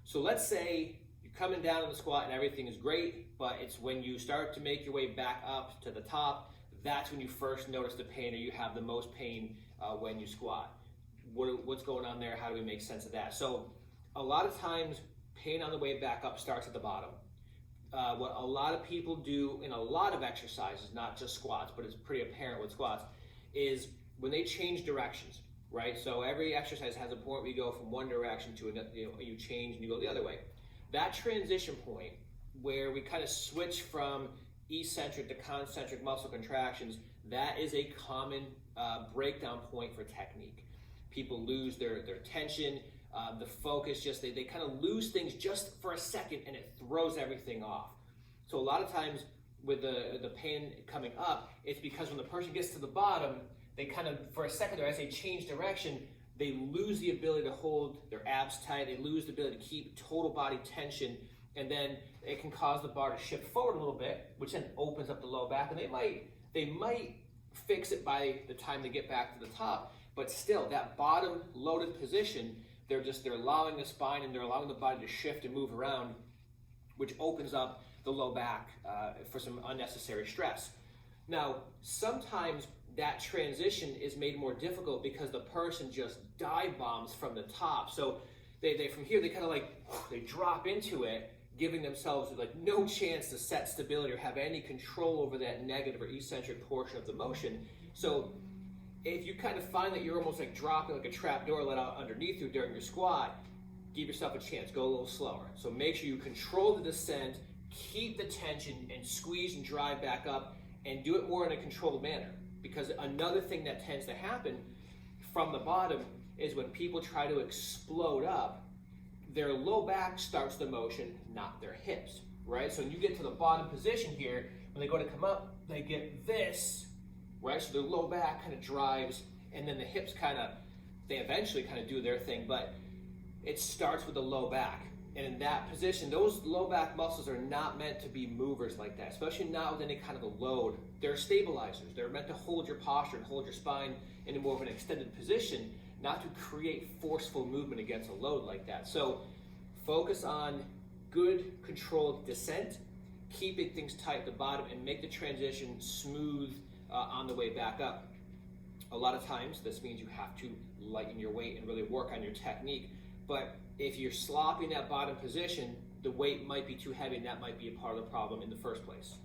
So let's say you're coming down in the squat and everything is great, but it's when you start to make your way back up to the top, that's when you first notice the pain, or you have the most pain when you squat. What's going on there? How do we make sense of that? So a lot of times, pain on the way back up starts at the bottom. What a lot of people do in a lot of exercises, not just squats, but it's pretty apparent with squats, is when they change directions, right? So every exercise has a point where you go from one direction to another, you change and you go the other way. That transition point where we kind of switch from eccentric to concentric muscle contractions, that is a common breakdown point for technique. People lose their tension, the focus, just they kind of lose things just for a second, and it throws everything off. So a lot of times with the pain coming up, it's because when the person gets to the bottom, they kind of, for a second there, as they change direction, they lose the ability to hold their abs tight, they lose the ability to keep total body tension, and then it can cause the bar to shift forward a little bit, which then opens up the low back, and they might fix it by the time they get back to the top, but still, that bottom loaded position, they're allowing the spine and they're allowing the body to shift and move around, which opens up the low back for some unnecessary stress. Now, sometimes that transition is made more difficult because the person just dive bombs from the top. So they from here, they kind of they drop into it, giving themselves no chance to set stability or have any control over that negative or eccentric portion of the motion. So if you kind of find that you're almost dropping like a trap door let out underneath you during your squat, give yourself a chance, go a little slower. So make sure you control the descent, keep the tension, and squeeze and drive back up, and do it more in a controlled manner. Because another thing that tends to happen from the bottom is when people try to explode up, their low back starts the motion, not their hips, right? So when you get to the bottom position here, when they go to come up, they get this, right? So their low back kind of drives, and then the hips they eventually kind of do their thing, but it starts with the low back. And in that position, those low back muscles are not meant to be movers like that, especially not with any kind of a load. They're stabilizers. They're meant to hold your posture and hold your spine in more of an extended position, not to create forceful movement against a load like that. So focus on good controlled descent, keeping things tight at the bottom, and make the transition smooth on the way back up. A lot of times this means you have to lighten your weight and really work on your technique. But if you're sloppy in that bottom position, the weight might be too heavy, and that might be a part of the problem in the first place.